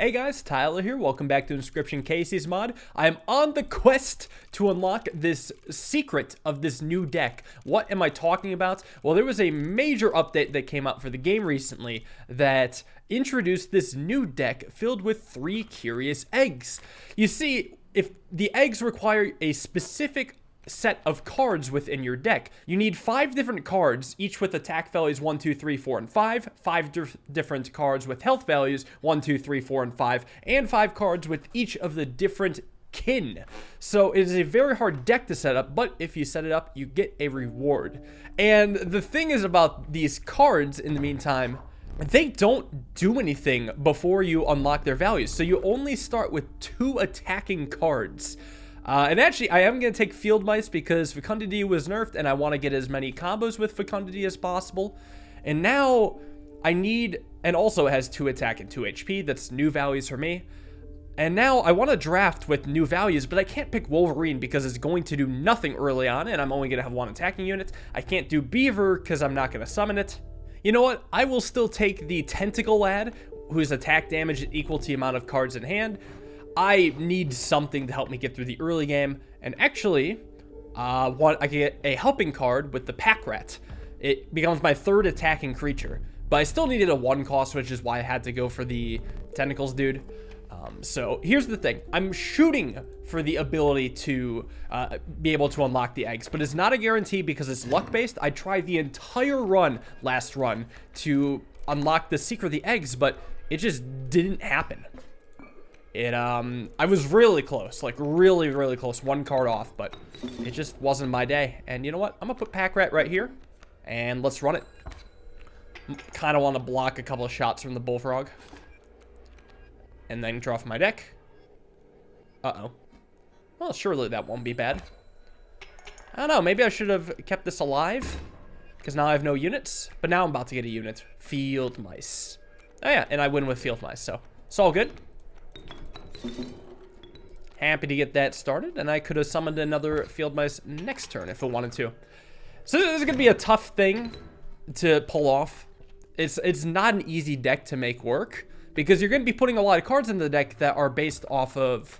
Hey guys, Tyler here. Welcome back to Inscryption Kaycee's mod. I am on the quest to unlock this secret of this new deck. What am I talking about? Well, there was a major update that came out for the game recently that introduced this new deck filled with 3 curious eggs. You see, if the eggs require a specific set of cards within your deck. You need 5 different cards, each with attack values 1, 2, 3, 4, and 5. 5 different cards with health values 1, 2, 3, 4, and 5. And 5 cards with each of the different kin. So it is a very hard deck to set up, but if you set it up, you get a reward. And the thing is about these cards in the meantime, they don't do anything before you unlock their values. So you only start with 2 attacking cards. And actually, I am going to take Field Mice because Fecundity was nerfed, and I want to get as many combos with Fecundity as possible. And now, I need... And also it has 2 attack and 2 HP. That's new values for me. And now, I want to draft with new values, but I can't pick Wolverine because it's going to do nothing early on, and I'm only going to have 1 attacking unit. I can't do Beaver because I'm not going to summon it. You know what? I will still take the Tentacle Lad, whose attack damage is equal to the amount of cards in hand. I need something to help me get through the early game, and actually, I can get a helping card with the Pack Rat. It becomes my 3rd attacking creature, but I still needed a 1 cost, which is why I had to go for the Tentacles dude. So here's the thing. I'm shooting for the ability to be able to unlock the eggs, but it's not a guarantee because it's luck-based. I tried the entire last run, to unlock the secret of the eggs, but it just didn't happen. I was really close, like really close, 1 card off, but it just wasn't my day. And you know what? I'm gonna put Pack Rat right here, and let's run it. Kind of want to block a couple of shots from the Bullfrog, and then draw off my deck. Uh-oh. Well, surely that won't be bad. I don't know, maybe I should have kept this alive, because now I have no units, but now I'm about to get a unit. Field Mice. Oh yeah, and I win with Field Mice, so it's all good. Happy to get that started, and I could have summoned another Field Mice next turn if I wanted to. So this is going to be a tough thing to pull off. It's not an easy deck to make work, because you're going to be putting a lot of cards in the deck that are based off of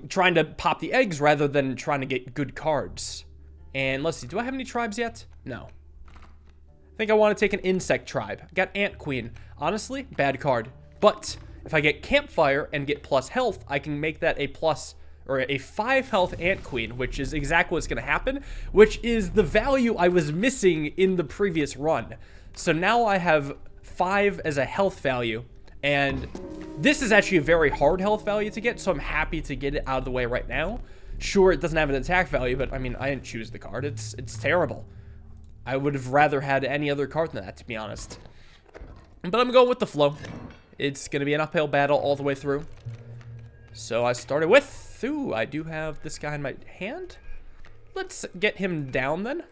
trying to pop the eggs rather than trying to get good cards. And let's see, do I have any tribes yet? No. I think I want to take an insect tribe. Got Ant Queen. Honestly, bad card. But if I get Campfire and get plus health, I can make that a plus, or a 5 health Ant Queen, which is exactly what's going to happen, which is the value I was missing in the previous run. So now I have 5 as a health value, and this is actually a very hard health value to get, so I'm happy to get it out of the way right now. Sure, it doesn't have an attack value, but I mean, I didn't choose the card. It's terrible. I would have rather had any other card than that, to be honest. But I'm going with the flow. It's going to be an uphill battle all the way through. So I started with... Ooh, I do have this guy in my hand. Let's get him down then.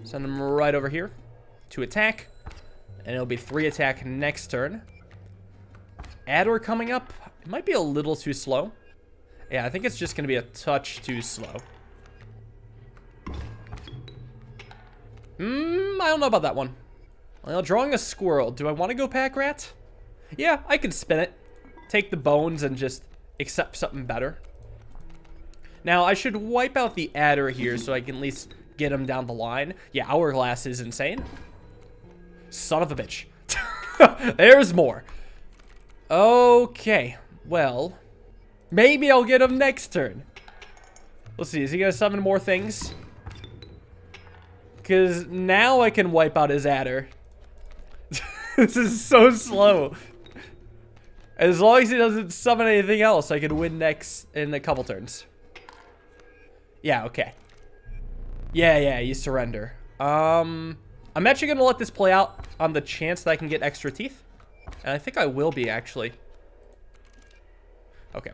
Send him right over here to attack. And it'll be 3 attack next turn. Adder coming up. It might be a little too slow. Yeah, I think it's just going to be a touch too slow. I don't know about that one. Well, drawing a squirrel. Do I want to go Pack Rat? Yeah, I could spin it. Take the bones and just accept something better. Now, I should wipe out the adder here so I can at least get him down the line. Yeah, Hourglass is insane. Son of a bitch. There's more. Okay, well, maybe I'll get him next turn. Let's see, is he going to summon more things? Because now I can wipe out his adder. This is so slow. As long as he doesn't summon anything else, I can win next in a couple turns. Yeah, okay. Yeah, you surrender. I'm actually going to let this play out on the chance that I can get extra teeth. And I think I will be, actually. Okay.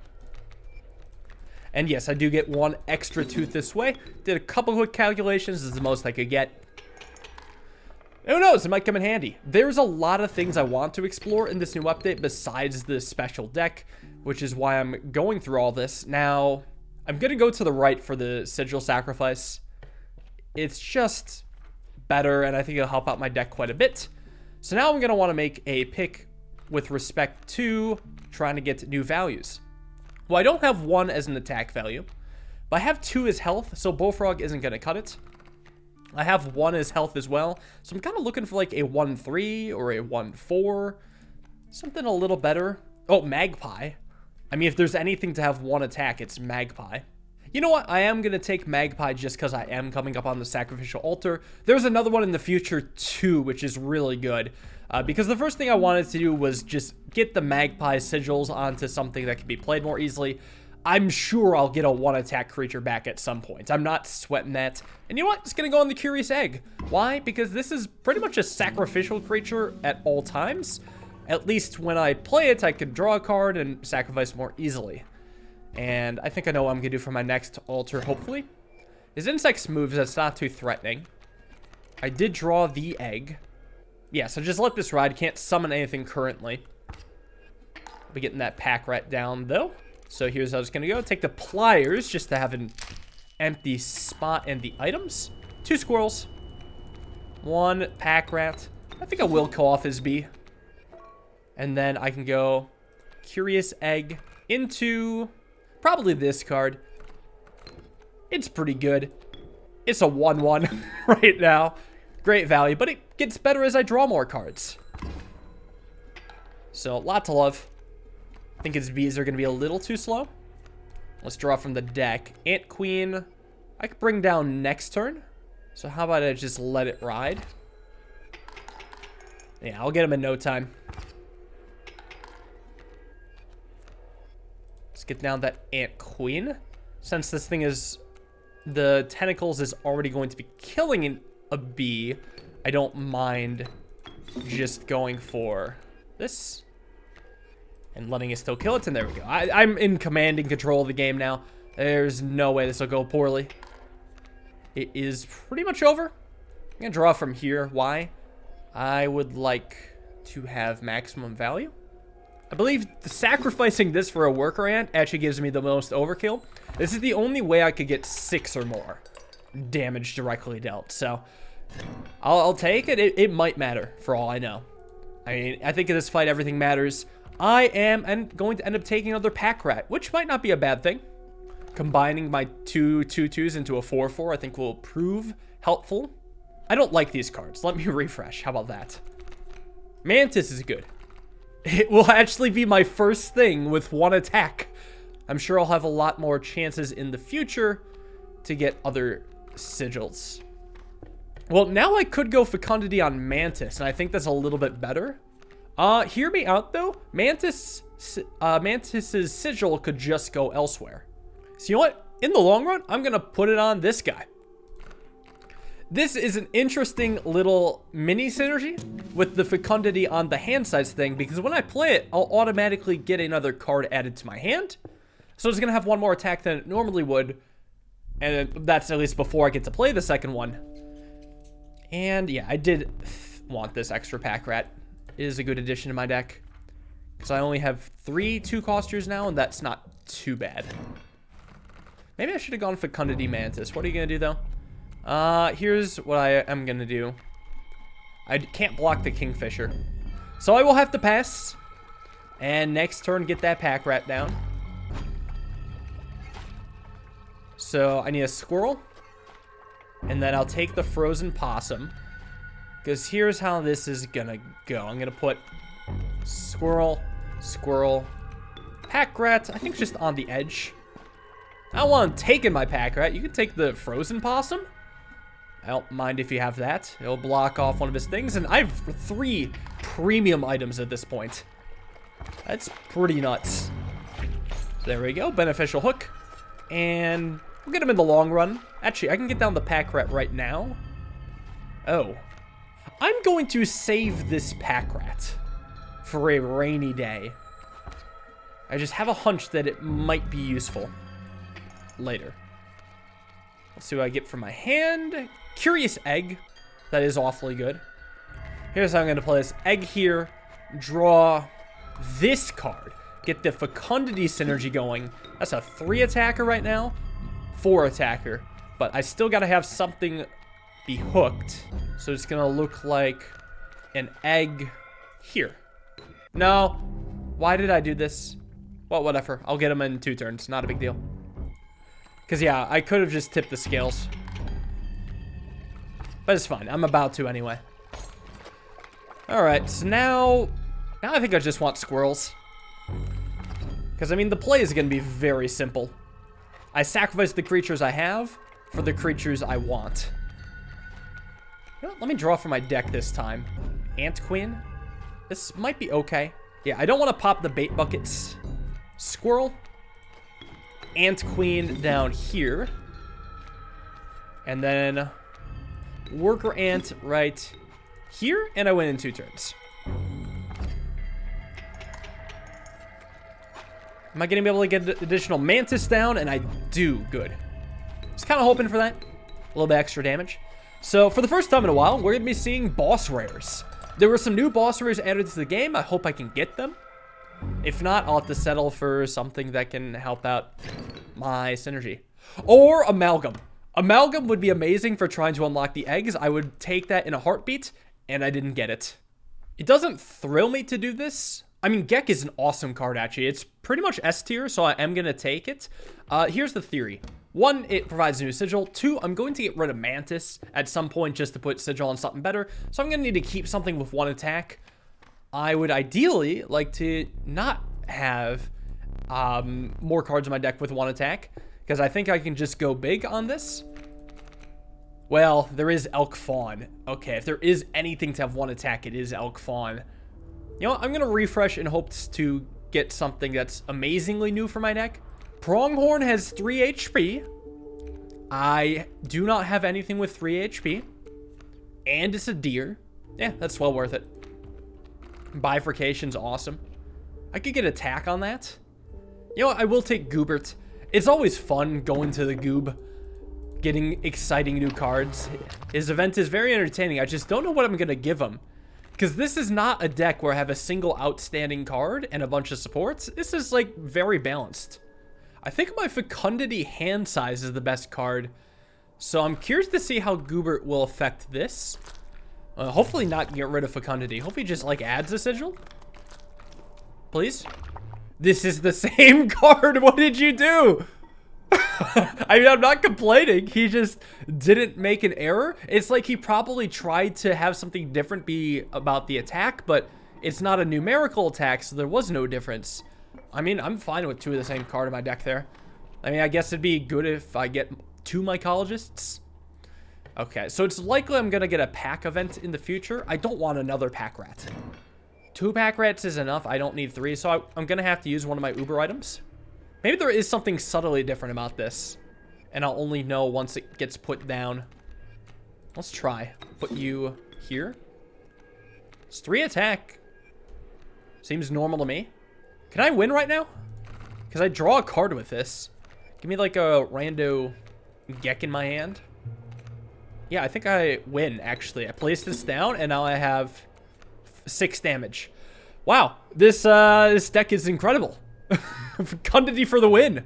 And yes, I do get 1 extra tooth this way. Did a couple quick calculations. This is the most I could get. Who knows? It might come in handy. There's a lot of things I want to explore in this new update besides the special deck, which is why I'm going through all this. Now, I'm going to go to the right for the Sigil Sacrifice. It's just better, and I think it'll help out my deck quite a bit. So now I'm going to want to make a pick with respect to trying to get new values. Well, I don't have 1 as an attack value, but I have 2 as health, so Bullfrog isn't going to cut it. I have 1 as health as well, so I'm kind of looking for like a 1-3 or a 1-4, something a little better. Oh, Magpie. I mean, if there's anything to have 1 attack, it's Magpie. You know what? I am going to take Magpie just because I am coming up on the Sacrificial Altar. There's another one in the future too, which is really good. Because the first thing I wanted to do was just get the Magpie sigils onto something that can be played more easily. I'm sure I'll get a 1-attack creature back at some point. I'm not sweating that. And you know what? It's going to go on the Curious Egg. Why? Because this is pretty much a sacrificial creature at all times. At least when I play it, I can draw a card and sacrifice more easily. And I think I know what I'm going to do for my next altar, hopefully. His insects moves, that's not too threatening. I did draw the egg. Yeah, so just let this ride. Can't summon anything currently. I'll be getting that pack rat down, though. So here's how it's going to go. Take the pliers just to have an empty spot and the items. 2 squirrels. 1 pack rat. I think I will call off his bee. And then I can go Curious Egg into probably this card. It's pretty good. It's a 1-1 right now. Great value, but it gets better as I draw more cards. So, lot to love. I think his bees are going to be a little too slow. Let's draw from the deck. Ant Queen, I could bring down next turn. So how about I just let it ride? Yeah, I'll get him in no time. Let's get down that Ant Queen. Since this thing is... the tentacles is already going to be killing a bee, I don't mind just going for this. And letting it still kill it, and there we go. I'm in command and control of the game now. There's no way this will go poorly. It is pretty much over. I'm going to draw from here. Why? I would like to have maximum value. I believe sacrificing this for a worker ant actually gives me the most overkill. This is the only way I could get 6 or more damage directly dealt. So I'll take it. It might matter for all I know. I mean, I think in this fight, everything matters. I am going to end up taking another pack rat, which might not be a bad thing. Combining my 2 2/2s into a 4/4, I think will prove helpful. I don't like these cards. Let me refresh. How about that? Mantis is good. It will actually be my first thing with 1 attack. I'm sure I'll have a lot more chances in the future to get other sigils. Well, now I could go Fecundity on Mantis, and I think that's a little bit better. Hear me out, though. Mantis's sigil could just go elsewhere. So you know what? In the long run, I'm going to put it on this guy. This is an interesting little mini synergy with the Fecundity on the hand size thing, because when I play it, I'll automatically get another card added to my hand. So it's going to have 1 more attack than it normally would. And that's at least before I get to play the second one. And yeah, I did want this extra pack rat. It is a good addition to my deck. Because I only have 3 2-costers now, and that's not too bad. Maybe I should have gone Fecundity Mantis. What are you going to do, though? Here's what I am going to do. I can't block the Kingfisher. So I will have to pass. And next turn, get that pack rat down. So I need a squirrel. And then I'll take the frozen possum. Because here's how this is going to go. I'm going to put squirrel, squirrel, pack rat. I think just on the edge. I don't want him taking my pack rat. You can take the frozen possum. I don't mind if you have that. It'll block off one of his things. And I have 3 premium items at this point. That's pretty nuts. So there we go. Beneficial hook. And we'll get him in the long run. Actually, I can get down the pack rat right now. Oh. I'm going to save this pack rat for a rainy day. I just have a hunch that it might be useful later. Let's see what I get from my hand. Curious Egg. That is awfully good. Here's how I'm going to play this. Egg here. Draw this card. Get the Fecundity synergy going. That's a 3 attacker right now. 4 attacker. But I still got to have something be hooked. So it's going to look like an egg here. No. Why did I do this? Well, whatever. I'll get him in 2 turns. Not a big deal. Because, yeah, I could have just tipped the scales. But it's fine. I'm about to anyway. Alright, so now I think I just want squirrels. Because, I mean, the play is going to be very simple. I sacrifice the creatures I have for the creatures I want. You know what? Let me draw for my deck this time. Ant Queen. This might be okay. Yeah, I don't want to pop the bait buckets. Squirrel. Ant Queen down here. And then worker ant right here. And I win in 2 turns. Am I going to be able to get additional mantis down? And I do. Good. Just kind of hoping for that. A little bit extra damage. So for the first time in a while, we're going to be seeing boss rares. There were some new boss rares added to the game. I hope I can get them. If not, I'll have to settle for something that can help out my synergy. Or Amalgam. Amalgam would be amazing for trying to unlock the eggs. I would take that in a heartbeat, and I didn't get it. It doesn't thrill me to do this. I mean, Gek is an awesome card, actually. It's pretty much S tier, so I am going to take it. Here's the theory. 1, it provides a new sigil. 2, I'm going to get rid of Mantis at some point just to put sigil on something better. So I'm going to need to keep something with 1 attack. I would ideally like to not have more cards in my deck with 1 attack, because I think I can just go big on this. Well, there is Elk Fawn. Okay, if there is anything to have 1 attack, it is Elk Fawn. You know what? I'm going to refresh in hopes to get something that's amazingly new for my deck. Pronghorn has 3 HP. I do not have anything with 3 HP. And it's a deer. Yeah, that's well worth it. Bifurcation's awesome. I could get attack on that. You know what? I will take Goobert. It's always fun going to the Goob. Getting exciting new cards. His event is very entertaining. I just don't know what I'm going to give him. Because this is not a deck where I have a single outstanding card and a bunch of supports. This is, like, very balanced. I think my Fecundity hand size is the best card. So I'm curious to see how Goobert will affect this. Hopefully not get rid of Fecundity. Hopefully just, like, adds a sigil. Please? This is the same card. What did you do? I mean, I'm not complaining. He just didn't make an error. It's like he probably tried to have something different be about the attack, but it's not a numerical attack, so there was no difference. I mean, I'm fine with 2 of the same card in my deck there. I mean, I guess it'd be good if I get 2 mycologists. Okay, so it's likely I'm going to get a pack event in the future. I don't want another pack rat. 2 pack rats is enough. I don't need 3, so I'm going to have to use one of my Uber items. Maybe there is something subtly different about this, and I'll only know once it gets put down. Let's try. Put you here. It's 3 attack. Seems normal to me. Can I win right now? Because I draw a card with this. Give me like a rando Gek in my hand. Yeah, I think I win, actually. I place this down, and now I have 6 damage. Wow, this deck is incredible. Fecundity for the win.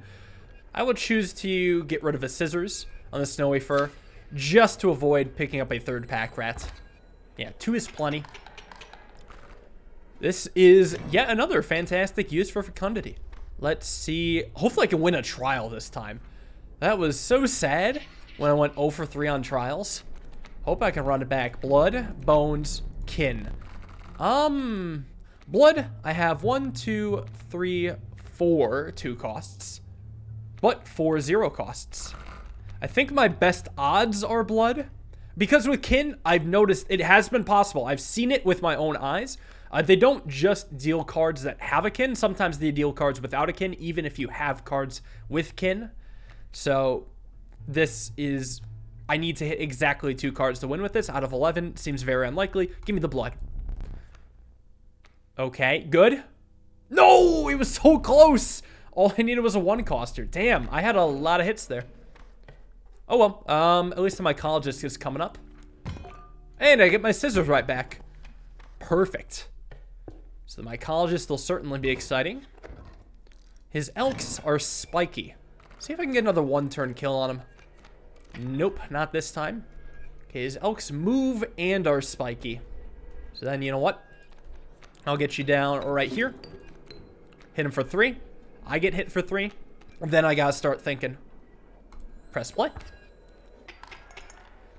I would choose to get rid of a scissors on the Snowy Fur just to avoid picking up a 3rd pack rat. Yeah, 2 is plenty. This is yet another fantastic use for Fecundity. Let's see. Hopefully I can win a trial this time. That was so sad when I went 0 for 3 on trials. Hope I can run it back. Blood, bones, kin. Blood, I have 1, 2, 3, 4 2 costs, but 4 0 costs. I think my best odds are blood, because with kin, I've noticed it has been possible. I've seen it with my own eyes. They don't just deal cards that have a kin. Sometimes they deal cards without a kin, even if you have cards with kin. So this is, I need to hit exactly 2 cards to win with this. Out of 11, seems very unlikely. Give me the blood. Okay, good. No, it was so close. All I needed was a 1-coster. Damn, I had a lot of hits there. Oh well, at least the mycologist is coming up. And I get my scissors right back. Perfect. So the mycologist will certainly be exciting. His elks are spiky. See if I can get another 1-turn kill on him. Nope, not this time. Okay, his elks move and are spiky. So then, you know what? I'll get you down right here. Hit him for 3. I get hit for 3. Then I gotta start thinking. Press play.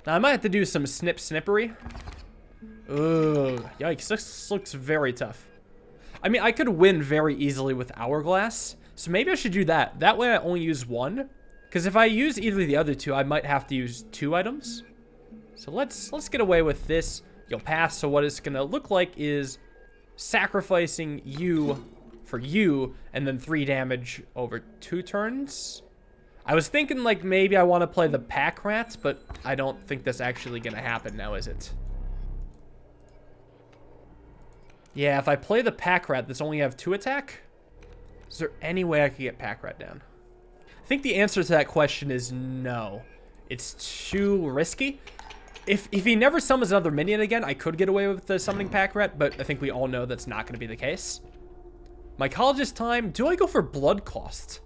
Now I might have to do some snippery. Ugh, yikes, this looks very tough. I mean, I could win very easily with Hourglass, so maybe I should do that. That way I only use 1, because if I use either of the other 2, I might have to use 2 items. So let's get away with this. You'll pass, so what it's gonna look like is sacrificing you for you, and then 3 damage over 2 turns. I was thinking, like, maybe I want to play the Pack Rat, but I don't think that's actually gonna happen now, is it? Yeah, if I play the Pack Rat, this only have 2 attack? Is there any way I could get Pack Rat down? I think the answer to that question is no. It's too risky. If he never summons another minion again, I could get away with the summoning Pack Rat, but I think we all know that's not going to be the case. Mycologist time. Do I go for blood cost?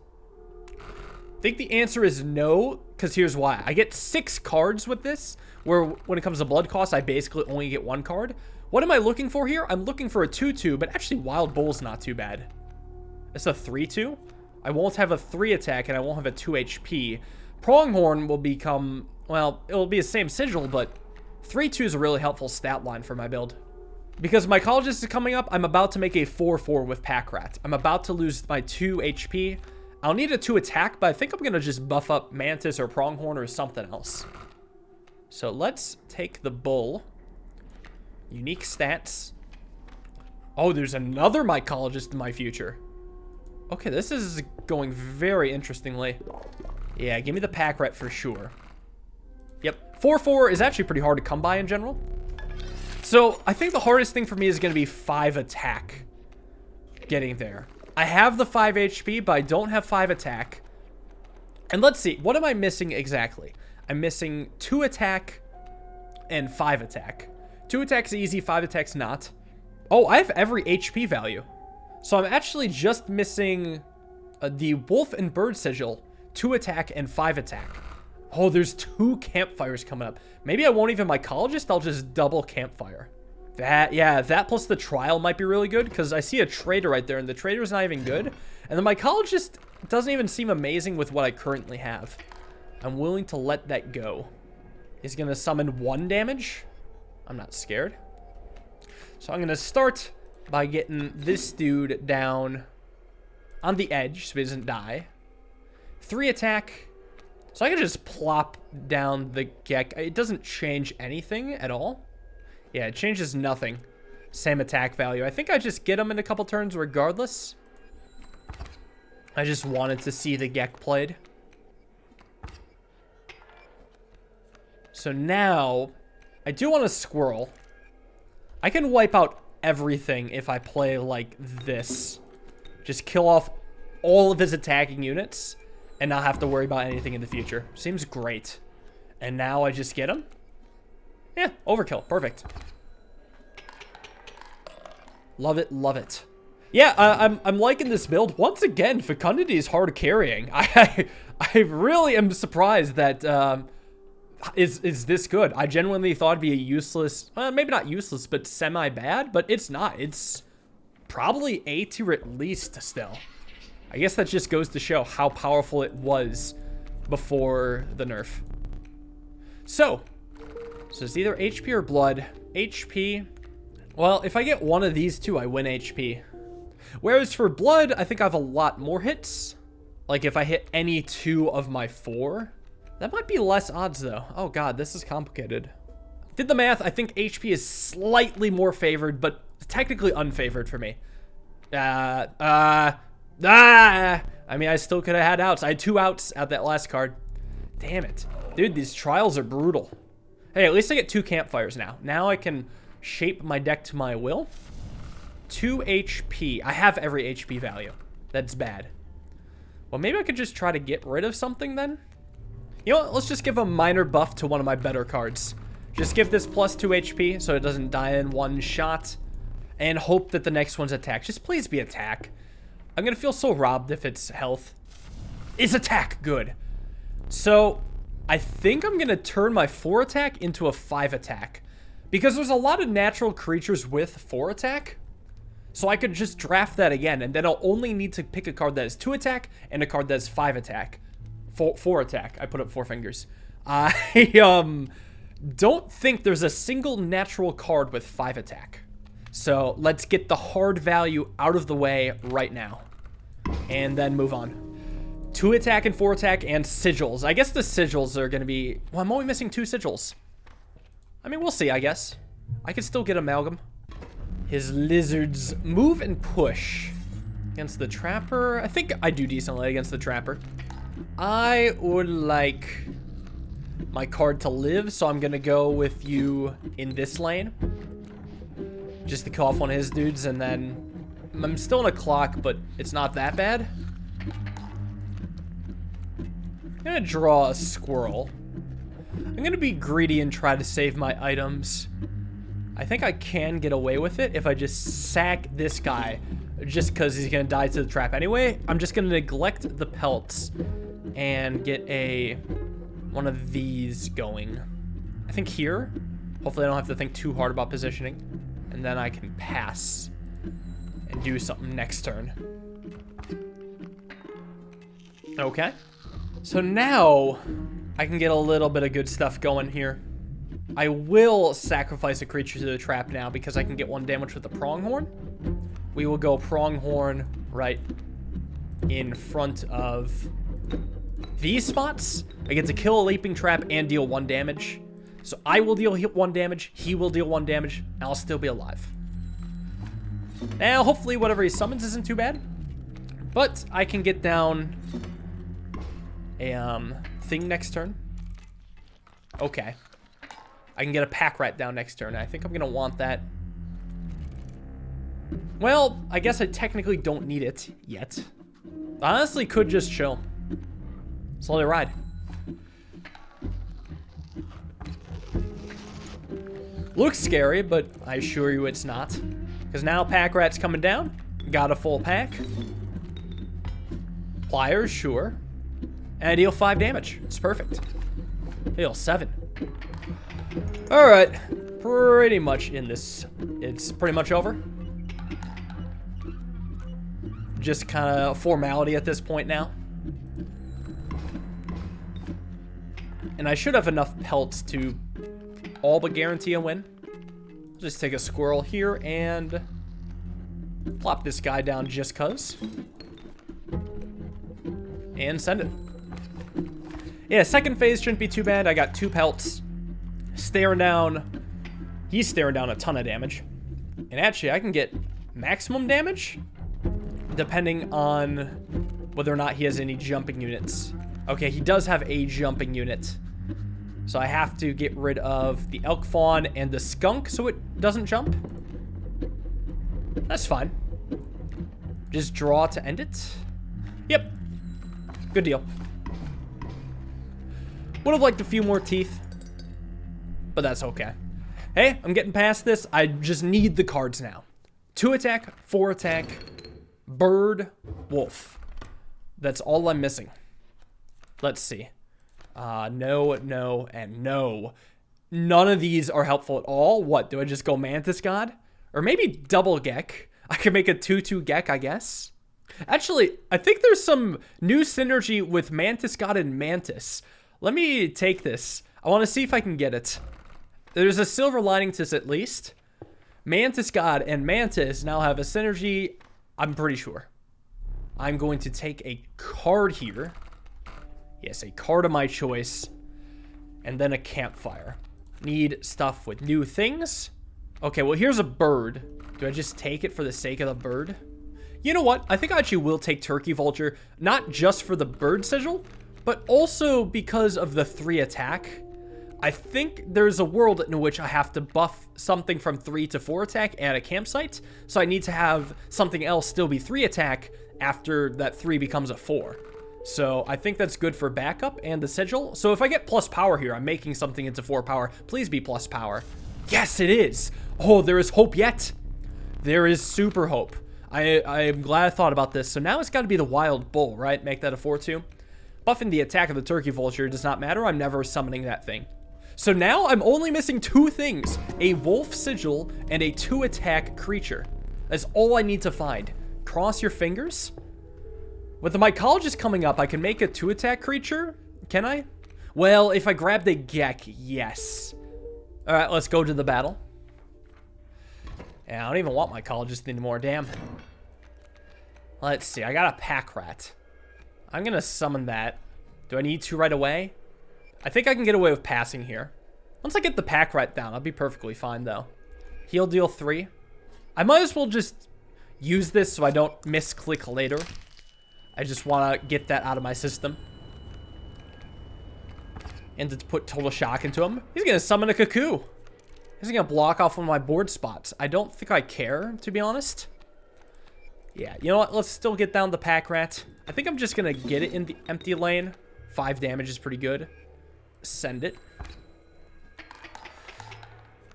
I think the answer is no, because here's why. I get 6 cards with this, where when it comes to blood cost, I basically only get 1 card. What am I looking for here? I'm looking for a 2-2, but actually Wild Bull's not too bad. It's a 3-2. I won't have a 3 attack, and I won't have a 2 HP. Pronghorn will become, well, it'll be the same sigil, but 3-2 is a really helpful stat line for my build. Because Mycologist is coming up, I'm about to make a 4-4 with Pack Rat. I'm about to lose my 2 HP. I'll need a 2 attack, but I think I'm going to just buff up Mantis or Pronghorn or something else. So let's take the Bull. Unique stats. Oh, there's another Mycologist in my future. Okay, this is going very interestingly. Yeah, give me the Pack Rat for sure. Yep, 4-4 is actually pretty hard to come by in general. So I think the hardest thing for me is going to be 5 attack. Getting there. I have the 5 HP, but I don't have 5 attack. And let's see, what am I missing exactly? I'm missing 2 attack and 5 attack. 2 attack's easy, 5 attack's not. Oh, I have every HP value. So I'm actually just missing the Wolf and Bird Sigil, 2 attack and 5 attack. Oh, there's 2 campfires coming up. Maybe I won't even Mycologist, I'll just double campfire. Yeah, that plus the trial might be really good, because I see a trader right there, and the trader's not even good. And the Mycologist doesn't even seem amazing with what I currently have. I'm willing to let that go. He's going to summon 1 damage. I'm not scared. So I'm going to start by getting this dude down on the edge so he doesn't die. 3 attack. So I can just plop down the Gek. It doesn't change anything at all. Yeah, it changes nothing. Same attack value. I think I just get him in a couple turns regardless. I just wanted to see the Gek played. So now, I do want a Squirrel. I can wipe out everything if I play like this. Just kill off all of his attacking units and not have to worry about anything in the future. Seems great. And now I just get him. Yeah, overkill. Perfect. Love it, love it. Yeah, I'm liking this build. Once again, Fecundity is hard carrying. I really am surprised that is this good. I genuinely thought it'd be a useless, maybe not useless, but semi-bad, but it's not. It's probably A tier at least still. I guess that just goes to show how powerful it was before the nerf. So it's either HP or blood. HP. Well, if I get one of these two, I win HP. Whereas for blood, I think I have a lot more hits. Like if I hit any 2 of my 4, that might be less odds though. Oh god, this is complicated. Did the math, I think HP is slightly more favored, but technically unfavored for me. I mean, I still could have had outs. I had 2 outs at that last card. Damn it. Dude, these trials are brutal. Hey, at least I get 2 campfires now. Now I can shape my deck to my will. 2 HP. I have every HP value. That's bad. Well, maybe I could just try to get rid of something then. You know what? Let's just give a minor buff to one of my better cards. Just give this plus 2 HP so it doesn't die in one shot. And hope that the next one's attack. Just please be attack. I'm going to feel so robbed if it's health. Is attack good? So I think I'm going to turn my 4 attack into a 5 attack. Because there's a lot of natural creatures with 4 attack. So I could just draft that again, and then I'll only need to pick a card that is 2 attack and a card that's 5 attack. 4 attack. I put up 4 fingers. I don't think there's a single natural card with 5 attack. So let's get the hard value out of the way right now. And then move on. 2 attack and 4 attack and sigils. I guess the sigils are going to be... Well, I'm only missing 2 sigils. I mean, we'll see, I guess. I could still get Amalgam. His lizards move and push. Against the Trapper. I think I do decently against the Trapper. I would like my card to live, so I'm going to go with you in this lane. Just to kill off one of his dudes, and then I'm still in a clock, but it's not that bad. I'm going to draw a squirrel. I'm going to be greedy and try to save my items. I think I can get away with it if I just sack this guy, just because he's going to die to the trap anyway. I'm just going to neglect the pelts and get one of these going. I think here. Hopefully I don't have to think too hard about positioning. And then I can pass and do something next turn. Okay. So now I can get a little bit of good stuff going here. I will sacrifice a creature to the trap now because I can get 1 damage with the Pronghorn. We will go Pronghorn right in front of these spots. I get to kill a leaping trap and deal 1 damage. So I will deal 1 damage, he will deal 1 damage, and I'll still be alive. Now, hopefully whatever he summons isn't too bad. But I can get down a thing next turn. Okay. I can get a pack rat down next turn. I think I'm going to want that. Well, I guess I technically don't need it yet. I honestly could just chill. So let it ride. Looks scary, but I assure you it's not. Because now pack rat's coming down. Got a full pack. Pliers, sure. And I deal 5 damage. It's perfect. Deal 7. Alright. Pretty much in this. It's pretty much over. Just kind of formality at this point now. And I should have enough pelts to all but guarantee a win. Just take a squirrel here and plop this guy down just cuz. And send it. Yeah, second phase shouldn't be too bad. I got 2 pelts. Staring down. He's staring down a ton of damage. And actually, I can get maximum damage depending on whether or not he has any jumping units. Okay, he does have a jumping unit. So I have to get rid of the elk fawn and the skunk so it doesn't jump. That's fine. Just draw to end it. Yep. Good deal. Would have liked a few more teeth, but that's okay. Hey, I'm getting past this. I just need the cards now. 2 attack, 4 attack, bird, wolf. That's all I'm missing. Let's see. No, no, and no. None of these are helpful at all. What, do I just go Mantis God? Or maybe double Gek. I could make a 2/2 Gek, I guess. Actually, I think there's some new synergy with Mantis God and Mantis. Let me take this. I want to see if I can get it. There's a silver lining to this at least. Mantis God and Mantis now have a synergy, I'm pretty sure. I'm going to take a card here. Yes, a card of my choice. And then a campfire. Need stuff with new things. Okay, well, here's a bird. Do I just take it for the sake of the bird? You know what? I think I actually will take Turkey Vulture. Not just for the bird sigil, but also because of the 3 attack. I think there's a world in which I have to buff something from 3 to 4 attack at a campsite. So I need to have something else still be 3 attack after that 3 becomes a 4. So I think that's good for backup and the sigil. So if I get plus power here, I'm making something into 4 power. Please be plus power. Yes, it is. Oh, there is hope yet. There is super hope. I'm glad I thought about this. So now it's got to be the wild bull, right? Make that a 4/2. Buffing the attack of the turkey vulture does not matter. I'm never summoning that thing. So now I'm only missing 2 things. A wolf sigil and a 2 attack creature. That's all I need to find. Cross your fingers. With the mycologist coming up, I can make a 2-attack creature. Can I? Well, if I grab the Gek, yes. All right, let's go to the battle. Yeah, I don't even want mycologist anymore, damn. Let's see, I got a pack rat. I'm gonna summon that. Do I need to right away? I think I can get away with passing here. Once I get the pack rat down, I'll be perfectly fine, though. Heal deal 3. I might as well just use this so I don't misclick later. I just want to get that out of my system. And to put total shock into him. He's going to summon a cuckoo. He's going to block off one of my board spots. I don't think I care, to be honest. Yeah, you know what? Let's still get down the pack rat. I think I'm just going to get it in the empty lane. 5 damage is pretty good. Send it.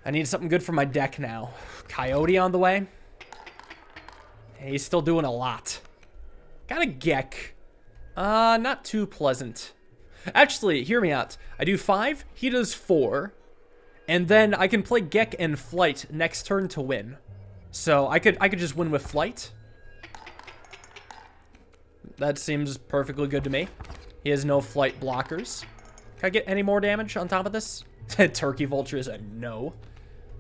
I need something good for my deck now. Coyote on the way. He's still doing a lot. Got a Gek. Not too pleasant. Actually, hear me out. I do 5, he does 4. And then I can play Gek and Flight next turn to win. So I could just win with Flight. That seems perfectly good to me. He has no Flight blockers. Can I get any more damage on top of this? Turkey Vulture is a no.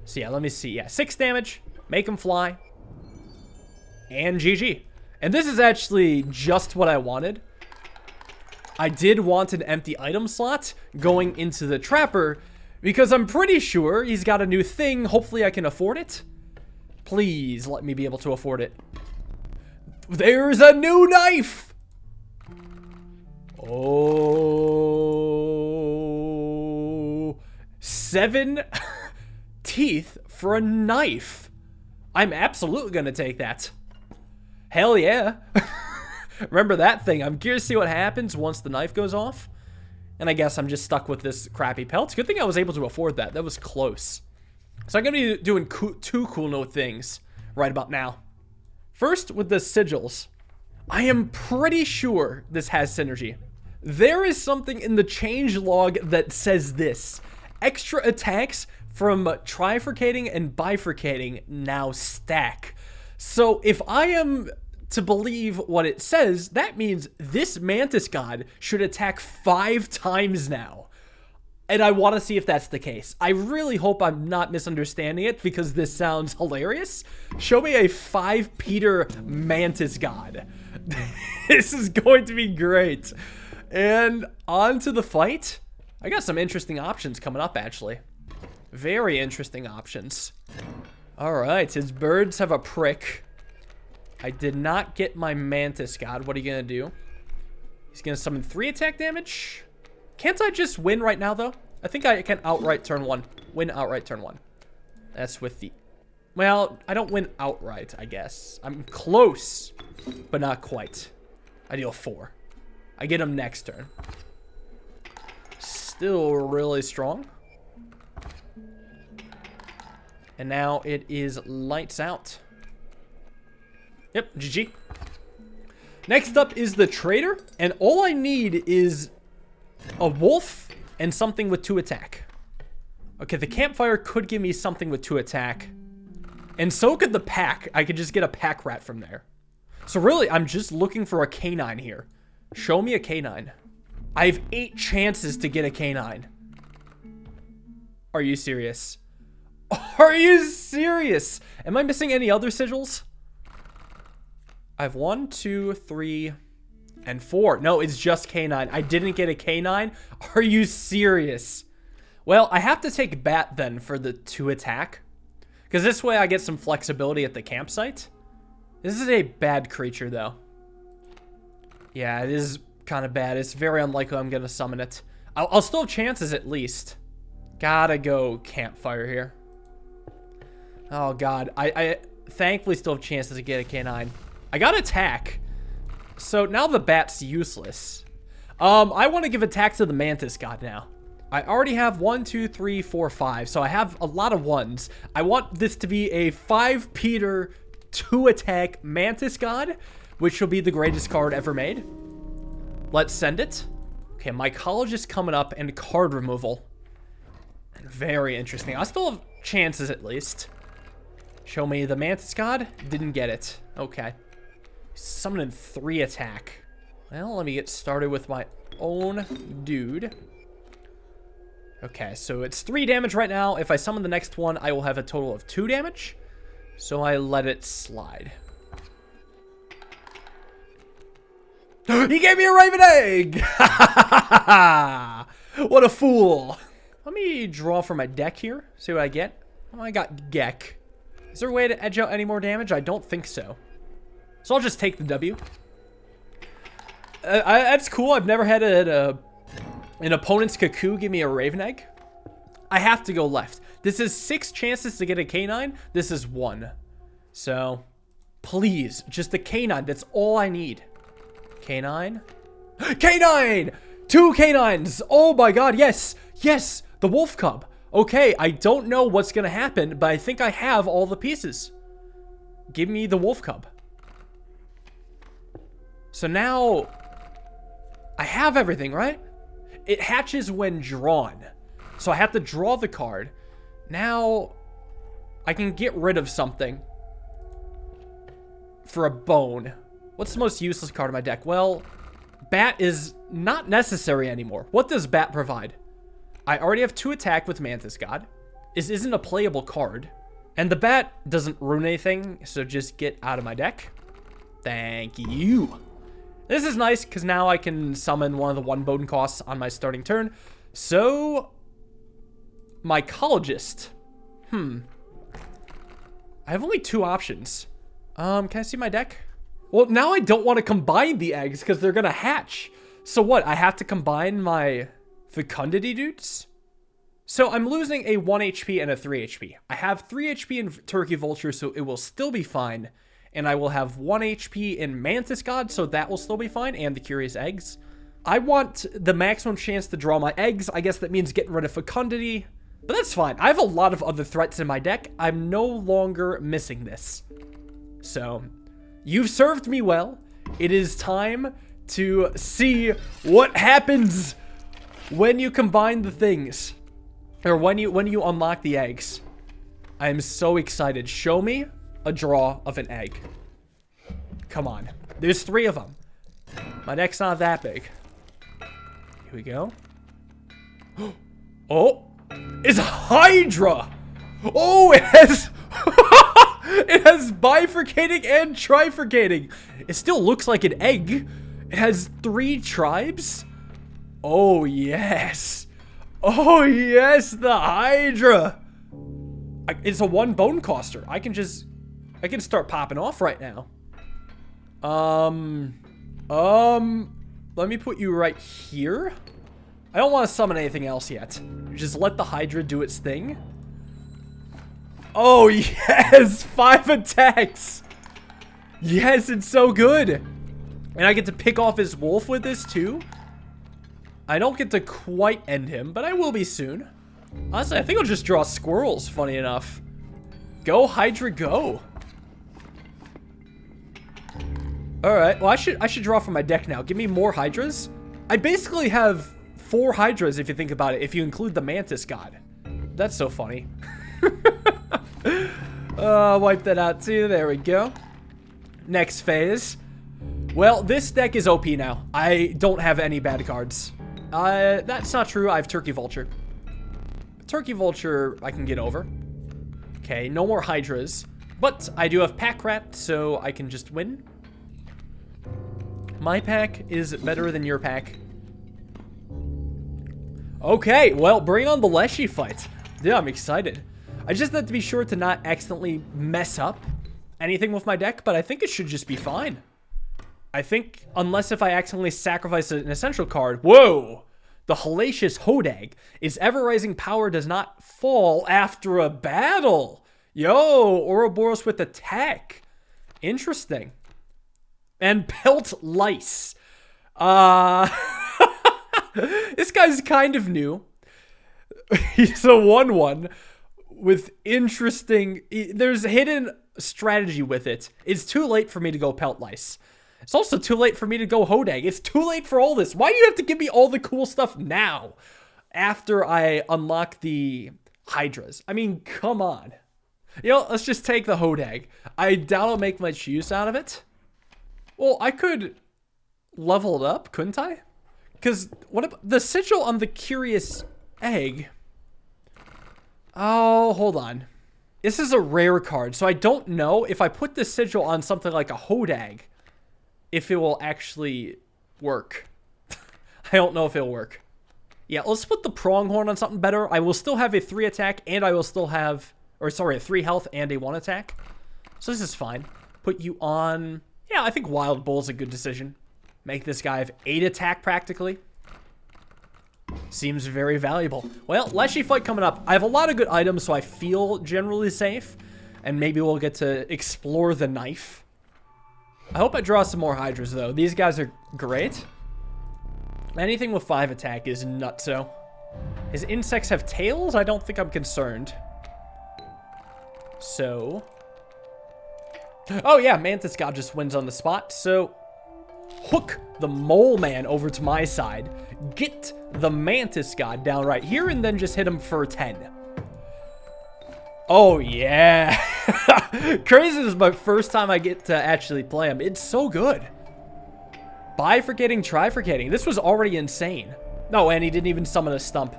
So yeah, let me see. Yeah, 6 damage. Make him fly. And GG. And this is actually just what I wanted. I did want an empty item slot going into the Trapper because I'm pretty sure he's got a new thing. Hopefully I can afford it. Please let me be able to afford it. There's a new knife! Oh... 7 teeth for a knife. I'm absolutely gonna take that. Hell yeah. Remember that thing. I'm curious to see what happens once the knife goes off. And I guess I'm just stuck with this crappy pelt. Good thing I was able to afford that. That was close. So I'm gonna be doing 2 cool new things right about now. First, with the sigils. I am pretty sure this has synergy. There is something in the change log that says this. Extra attacks from trifurcating and bifurcating now stack. So if I am to believe what it says, that means this Mantis God should attack 5 times now. And I want to see if that's the case. I really hope I'm not misunderstanding it because this sounds hilarious. Show me a 5 Peter Mantis God. This is going to be great. And on to the fight. I got some interesting options coming up, actually. Very interesting options. All right, his birds have a prick. I did not get my Mantis God. What are you going to do? He's going to summon 3 attack damage. Can't I just win right now, though? I think I can outright turn 1. Win outright turn 1. That's with the... Well, I don't win outright, I guess. I'm close, but not quite. I deal 4. I get him next turn. Still really strong. And now it is lights out. Yep, GG. Next up is the Trader, and all I need is a wolf and something with 2 attack. Okay, the campfire could give me something with 2 attack. And so could the pack. I could just get a pack rat from there. So really, I'm just looking for a canine here. Show me a canine. I have 8 chances to get a canine. Are you serious? Are you serious? Am I missing any other sigils? I have 1, 2, 3, and 4. No, it's just canine. I didn't get a canine. Are you serious? Well, I have to take bat then for the 2 attack. Because this way I get some flexibility at the campsite. This is a bad creature, though. Yeah, it is kind of bad. It's very unlikely I'm going to summon it. I'll still have chances at least. Gotta go campfire here. Oh, God. I thankfully still have chances to get a canine. I got attack. So now the bat's useless. I want to give attack to the Mantis God now. I already have 1, 2, 3, 4, 5. So I have a lot of 1s. I want this to be a 5 Peter 2 attack Mantis God, which will be the greatest card ever made. Let's send it. Okay, mycologist coming up and card removal. Very interesting. I still have chances at least. Show me the Mantis God. Didn't get it. Okay. Summoning 3 attack. Well, let me get started with my own dude. Okay, so it's 3 damage right now. If I summon the next one, I will have a total of 2 damage. So I let it slide. He gave me a Raven Egg! What a fool. Let me draw from my deck here. See what I get. Oh, I got Gek. Is there a way to edge out any more damage? I don't think so. So I'll just take the W. That's cool. I've never had an opponent's Cuckoo give me a Raven Egg. I have to go left. This is 6 chances to get a K9. This is 1. So, please, just the K9. That's all I need. K9. K9! 2 K9s! Oh my god, yes! Yes! The Wolf Cub. Okay, I don't know what's gonna happen, but I think I have all the pieces. Give me the Wolf Cub. So now, I have everything, right? It hatches when drawn. So I have to draw the card. Now, I can get rid of something for a bone. What's the most useless card in my deck? Well, Bat is not necessary anymore. What does Bat provide? I already have 2 attack with Mantis God. This isn't a playable card. And the Bat doesn't ruin anything, so just get out of my deck. Thank you. This is nice, because now I can summon one of the 1 bone costs on my starting turn. So, Mycologist. I have only 2 options. Can I see my deck? Well, now I don't want to combine the eggs, because they're going to hatch. So what, I have to combine my Fecundity dudes? So I'm losing a 1 HP and a 3 HP. I have 3 HP in Turkey Vulture, so it will still be fine. And I will have 1 HP in Mantis God, so that will still be fine, and the Curious Eggs. I want the maximum chance to draw my eggs. I guess that means getting rid of Fecundity, but that's fine. I have a lot of other threats in my deck. I'm no longer missing this. So, you've served me well. It is time to see what happens when you combine the things, or when you unlock the eggs. I am so excited. Show me a draw of an egg. Come on. There's 3 of them. My deck's not that big. Here we go. Oh, it's a Hydra. Oh, it has it has bifurcating and trifurcating. It still looks like an egg. It has 3 tribes. Oh yes. Oh yes, the Hydra. It's a 1 bone coster. I can start popping off right now. Let me put you right here. I don't want to summon anything else yet. Just let the Hydra do its thing. Oh, yes! 5 attacks! Yes, it's so good! And I get to pick off his wolf with this, too. I don't get to quite end him, but I will be soon. Honestly, I think I'll just draw squirrels, funny enough. Go, Hydra, go! Alright, well, I should draw from my deck now. Give me more Hydras. I basically have 4 Hydras, if you think about it, if you include the Mantis God. That's so funny. Wipe that out too. There we go. Next phase. Well, this deck is OP now. I don't have any bad cards. That's not true. I have Turkey Vulture. Turkey Vulture, I can get over. Okay, no more Hydras. But I do have Pack Rat, so I can just win. My pack is better than your pack. Okay, well, bring on the Leshy fight. Yeah, I'm excited. I just have to be sure to not accidentally mess up anything with my deck, but I think it should just be fine. I think, unless if I accidentally sacrifice an essential card. Whoa! The Hellacious Hodag. Its ever-rising power does not fall after a battle. Yo, Ouroboros with attack. Interesting. And Pelt Lice. This guy's kind of new. He's a 1/1 with interesting... There's hidden strategy with it. It's too late for me to go Pelt Lice. It's also too late for me to go Hodag. It's too late for all this. Why do you have to give me all the cool stuff now? After I unlock the Hydras. I mean, come on. You know, let's just take the Hodag. I doubt I'll make much use out of it. Well, I could level it up, couldn't I? Because what about the sigil on the Curious Egg? Oh, hold on. This is a rare card, so I don't know if I put the sigil on something like a Hodag, if it will actually work. I don't know if it'll work. Yeah, let's put the Pronghorn on something better. I will still have a 3 attack, and I will still have, or sorry, a 3 health and a 1 attack. So this is fine. Put you on, yeah, I think Wild Bull is a good decision. Make this guy have 8 attack practically. Seems very valuable. Well, Leshy fight coming up. I have a lot of good items, so I feel generally safe. And maybe we'll get to explore the knife. I hope I draw some more Hydras, though. These guys are great. Anything with 5 attack is nutso. His insects have tails? I don't think I'm concerned. So... oh, yeah, Mantis God just wins on the spot. So, hook the Mole Man over to my side. Get the Mantis God down right here, and then just hit him for 10. Oh, yeah. Crazy, this is my first time I get to actually play him. It's so good. Bifurcating, trifurcating. This was already insane. No, and he didn't even summon a stump.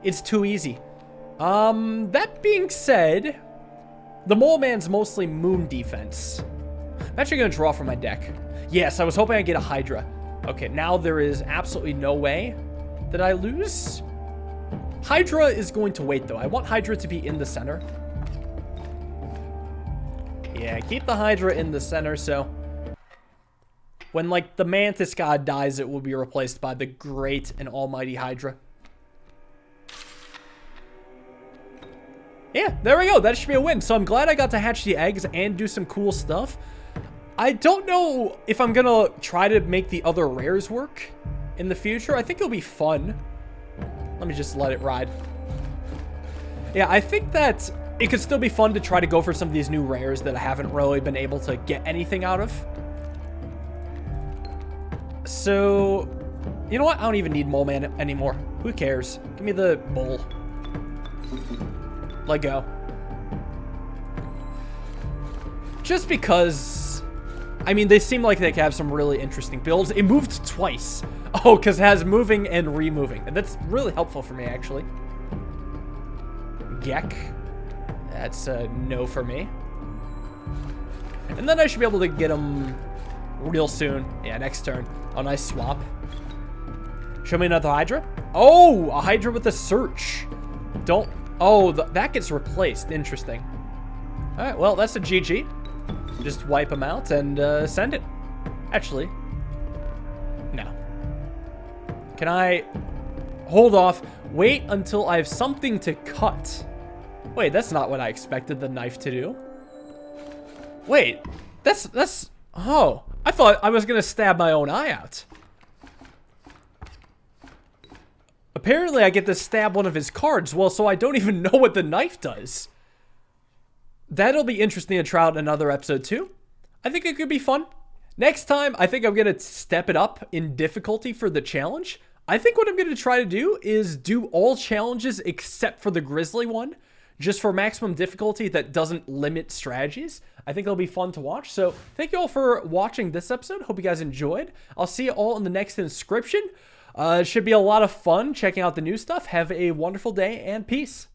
It's too easy. That being said, the Mole Man's mostly moon defense. I'm actually going to draw from my deck. Yes, I was hoping I'd get a Hydra. Okay, now there is absolutely no way that I lose. Hydra is going to wait, though. I want Hydra to be in the center. Yeah, keep the Hydra in the center, so... when, like, the Mantis God dies, it will be replaced by the great and almighty Hydra. Yeah, there we go. That should be a win. So I'm glad I got to hatch the eggs and do some cool stuff. I don't know if I'm going to try to make the other rares work in the future. I think it'll be fun. Let me just let it ride. Yeah, I think that it could still be fun to try to go for some of these new rares that I haven't really been able to get anything out of. So, you know what? I don't even need Mole Man anymore. Who cares? Give me the bull. Let go. Just because... I mean, they seem like they could have some really interesting builds. It moved twice. Oh, because it has moving and removing. And that's really helpful for me, actually. Gek. That's a no for me. And then I should be able to get him real soon. Yeah, next turn. Oh, nice swap. Show me another Hydra. Oh, a Hydra with a search. Don't... oh, that gets replaced. Interesting. All right, well, that's a GG. Just wipe them out and send it. Actually, no. Can I hold off? Wait until I have something to cut. Wait, that's not what I expected the knife to do. Wait, that's... oh, I thought I was going to stab my own eye out. Apparently, I get to stab one of his cards. Well, so I don't even know what the knife does. That'll be interesting to try out in another episode, too. I think it could be fun. Next time, I think I'm going to step it up in difficulty for the challenge. I think what I'm going to try to do is do all challenges except for the Grizzly one, just for maximum difficulty that doesn't limit strategies. I think it'll be fun to watch. So thank you all for watching this episode. Hope you guys enjoyed. I'll see you all in the next Inscryption. It should be a lot of fun checking out the new stuff. Have a wonderful day and peace.